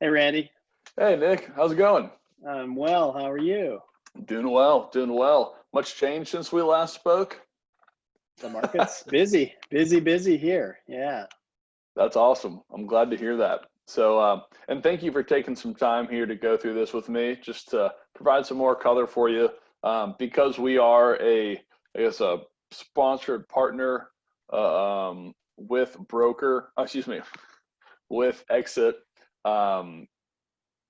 Hey, Randy. Hey, Nick, how's it going? I'm well. How are you? Doing well, doing well. Much change since we last spoke? The market's busy, busy, busy here. Yeah. That's awesome. I'm glad to hear that. And thank you for taking some time here to go through this with me, just to provide some more color for you. Because we are a sponsored partner with with Exit.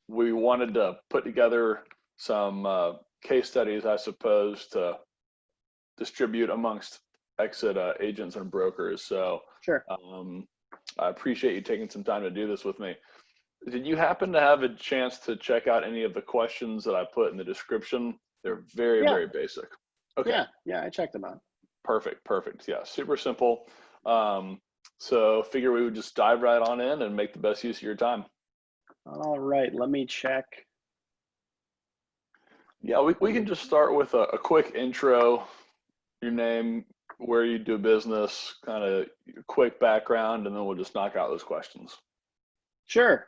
We wanted to put together some case studies, I suppose, to distribute amongst Exit agents and brokers. So Sure. I appreciate you taking some time to do this with me. Did you happen to have a chance to check out any of the questions that I put in the description? They're very, Yeah. very basic. Okay. Yeah, I checked them out. Perfect. Yeah, super simple. So figure we would just dive right on in and make the best use of your time. All right, let me check. Yeah, we can just start with a quick intro, your name, where you do business, kind of quick background, and then we'll just knock out those questions. Sure.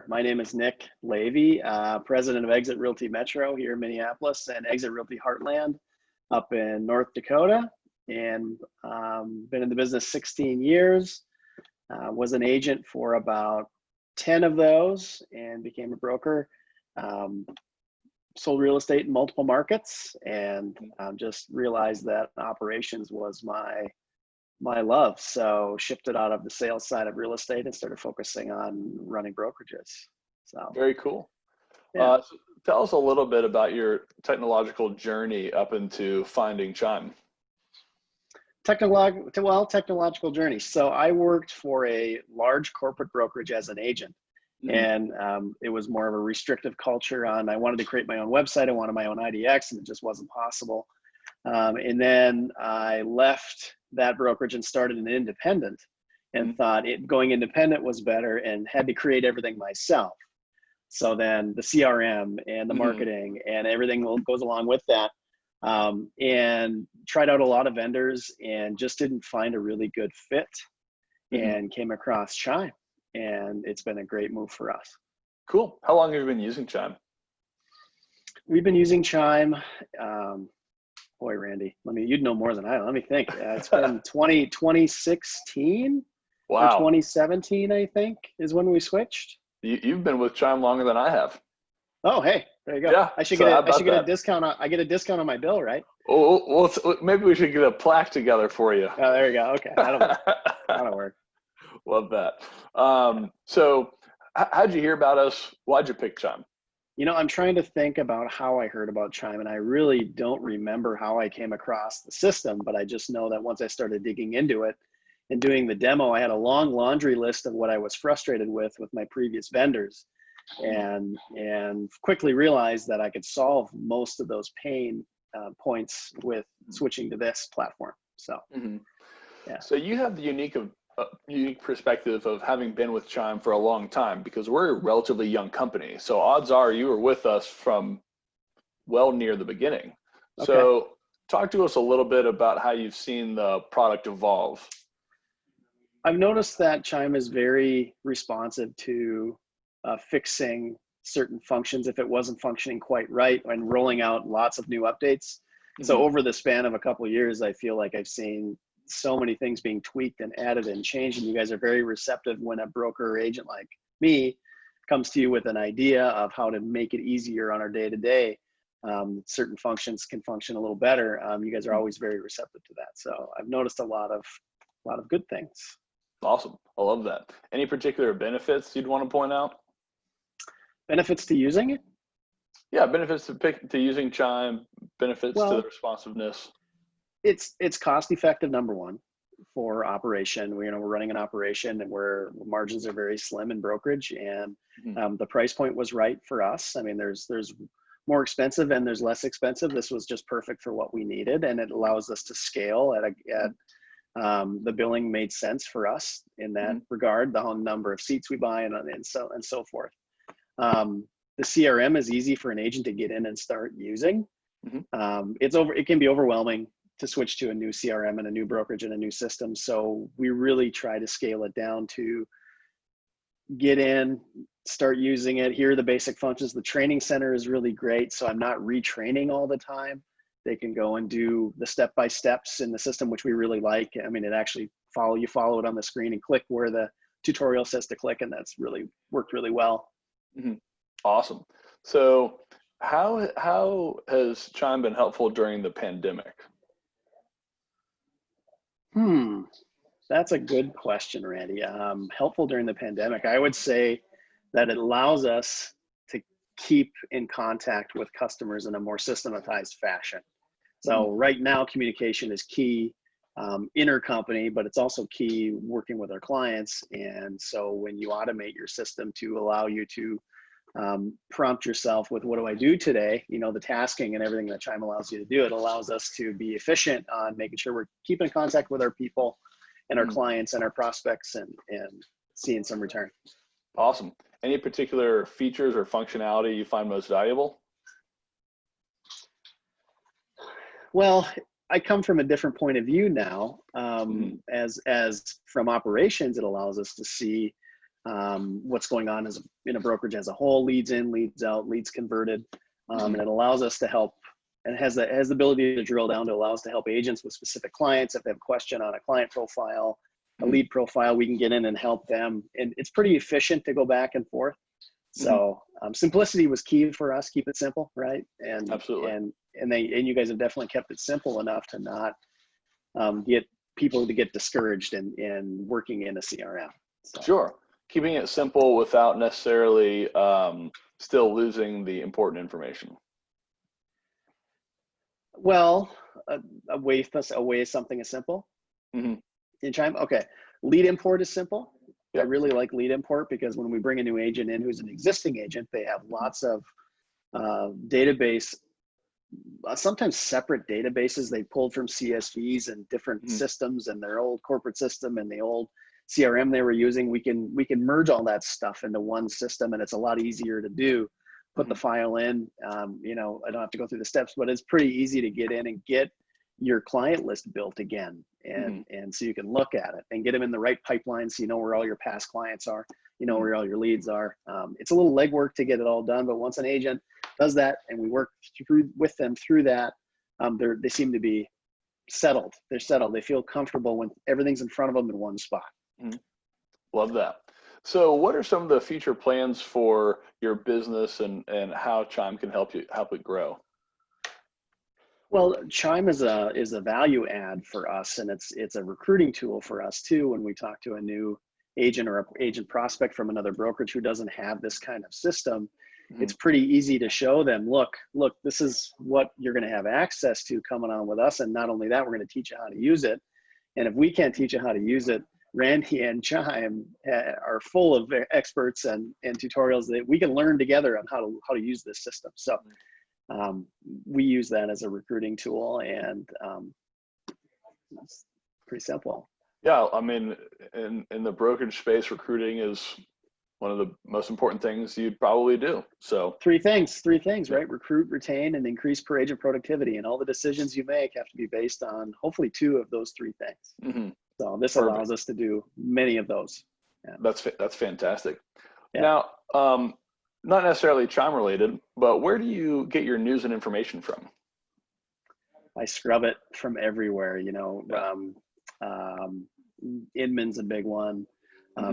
My name is Nick Leavy, president of Exit Realty Metro here in Minneapolis and Exit Realty Heartland up in North Dakota, and been in the business 16 years. Was an agent for about 10 of those and became a broker. Sold real estate in multiple markets, and just realized that operations was my love. So shifted out of the sales side of real estate and started focusing on running brokerages. So very cool. Yeah. So tell us a little bit about your technological journey up into finding Chime. Technological journey. So I worked for a large corporate brokerage as an agent. And it was more of a restrictive culture on, I wanted to create my own website. I wanted my own IDX, and it just wasn't possible. And then I left that brokerage and started an independent, and thought going independent was better, and had to create everything myself. So then the CRM and the marketing and everything goes along with that. And tried out a lot of vendors and just didn't find a really good fit, and came across Chime. And it's been a great move for us. Cool. How long have you been using Chime? We've been using Chime. Boy, Randy, you'd know more than I. Let me think. It's been 2016 or 2017, I think, is when we switched. You've been with Chime longer than I have. Oh, hey, there you go. Yeah, I should get a discount. I get a discount on my bill, right? Well, maybe we should get a plaque together for you. Oh, there you go. Okay, that'll work. Love that. So how'd you hear about us? Why'd you pick Chime? I'm trying to think about how I heard about Chime, and I really don't remember how I came across the system, but I just know that once I started digging into it and doing the demo, I had a long laundry list of what I was frustrated with my previous vendors, and quickly realized that I could solve most of those pain points with switching to this platform. So, yeah. So you have the unique perspective of having been with Chime for a long time, because we're a relatively young company. So odds are you were with us from well near the beginning. Okay. So talk to us a little bit about how you've seen the product evolve. I've noticed that Chime is very responsive to fixing certain functions if it wasn't functioning quite right, and rolling out lots of new updates. So over the span of a couple of years, I feel like I've seen so many things being tweaked and added and changed, and you guys are very receptive when a broker or agent like me comes to you with an idea of how to make it easier on our day-to-day. Certain functions can function a little better. You guys are always very receptive to that. So I've noticed a lot of good things. Awesome. I love that. Any particular benefits you'd want to point out? Benefits to using it? Yeah, benefits to using Chime, benefits to the responsiveness. It's cost effective, number one, for operation. We're running an operation and where margins are very slim in brokerage, and the price point was right for us. I mean, there's more expensive and there's less expensive. This was just perfect for what we needed, and it allows us to scale the billing made sense for us in that regard, the whole number of seats we buy and so forth. The CRM is easy for an agent to get in and start using. It can be overwhelming to switch to a new CRM and a new brokerage and a new system. So we really try to scale it down to get in, start using it. Here are the basic functions. The training center is really great, so I'm not retraining all the time. They can go and do the step-by-steps in the system, which we really like. I mean, it actually you follow it on the screen and click where the tutorial says to click, and that's really worked really well. Mm-hmm. Awesome. So how has Chime been helpful during the pandemic? That's a good question, Randy. Helpful during the pandemic. I would say that it allows us to keep in contact with customers in a more systematized fashion. So right now, communication is key intercompany, but it's also key working with our clients. And so when you automate your system to allow you to prompt yourself with, what do I do today? You know, the tasking and everything that Chime allows you to do, it allows us to be efficient on making sure we're keeping in contact with our people and our clients and our prospects, and seeing some return. Awesome. Any particular features or functionality you find most valuable? Well, I come from a different point of view now. As from operations, it allows us to see what's going on in a brokerage as a whole: leads in, leads out, leads converted, and it allows us to help. And has the ability to drill down to allow us to help agents with specific clients. If they have a question on a client profile, a lead profile, we can get in and help them. And it's pretty efficient to go back and forth. So simplicity was key for us. Keep it simple, right? And absolutely. And you guys have definitely kept it simple enough to not get people to get discouraged in working in a CRM. So. Sure. Keeping it simple without necessarily still losing the important information. Well, a way something is simple. In Chime, okay. Lead import is simple. Yep. I really like lead import because when we bring a new agent in who's an existing agent, they have lots of database, sometimes separate databases they pulled from CSVs and different systems, and their old corporate system and the old CRM they were using. We can merge all that stuff into one system, and it's a lot easier to do. Put the file in, you know, I don't have to go through the steps, but it's pretty easy to get in and get your client list built again. And so you can look at it and get them in the right pipeline, so you know where all your past clients are, you know where all your leads are. It's a little legwork to get it all done, but once an agent does that and we work with them through that, they seem to be settled. They're settled. They feel comfortable when everything's in front of them in one spot. Love that. So what are some of the future plans for your business, and how Chime can help it grow? Well, Chime is a value add for us, and it's a recruiting tool for us too. When we talk to a new agent or an agent prospect from another brokerage who doesn't have this kind of system, it's pretty easy to show them, look, this is what you're going to have access to coming on with us. And not only that, we're going to teach you how to use it. And if we can't teach you how to use it, Randy and Chime are full of experts and tutorials that we can learn together on how to use this system. So we use that as a recruiting tool, and it's pretty simple. Yeah, I mean, in the brokerage space, recruiting is one of the most important things you'd probably do. So three things, right? Recruit, retain, and increase per agent productivity. And all the decisions you make have to be based on hopefully two of those three things. So this allows us to do many of those. Yeah. That's fantastic. Yeah. Now, not necessarily Chime related, but where do you get your news and information from? I scrub it from everywhere, you know. Inman's a big one.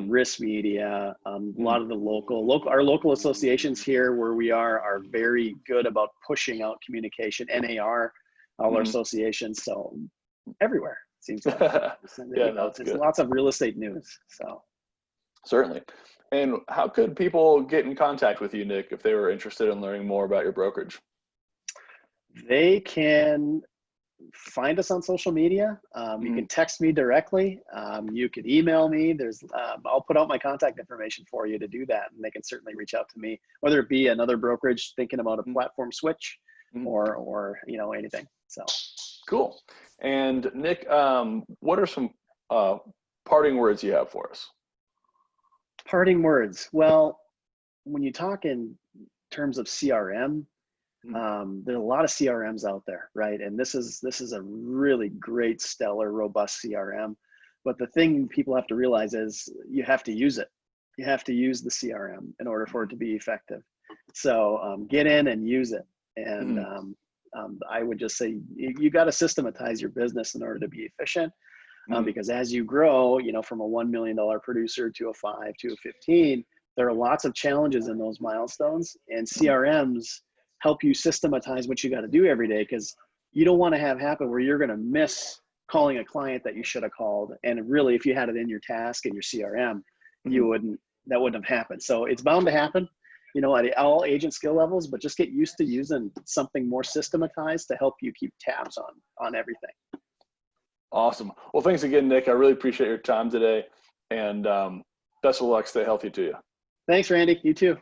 Risk Media, a lot of the our local associations here where we are very good about pushing out communication. NAR, all our associations, so everywhere. Seems like there's lots of real estate news. So certainly. And how could people get in contact with you, Nick, if they were interested in learning more about your brokerage? They can find us on social media. You can text me directly. You can email me. I'll put out my contact information for you to do that, and they can certainly reach out to me, whether it be another brokerage thinking about a platform switch or you know, anything. So cool. And Nick, what are some parting words you have for us? Parting words. Well, when you talk in terms of CRM, there's a lot of CRMs out there, right? And this is a really great, stellar, robust CRM. But the thing people have to realize is you have to use it. you have to use the CRM in order for it to be effective. So get in and use it. And I would just say you got to systematize your business in order to be efficient. Because as you grow, from a $1 million producer to a 5 to a 15, there are lots of challenges in those milestones, and CRMs help you systematize what you got to do every day, because you don't want to have happen where you're going to miss calling a client that you should have called. And really, if you had it in your task in your CRM, that wouldn't have happened. So it's bound to happen, at all agent skill levels, but just get used to using something more systematized to help you keep tabs on everything. Awesome. Well, thanks again, Nick. I really appreciate your time today, and best of luck. Stay healthy to you. Thanks, Randy. You too.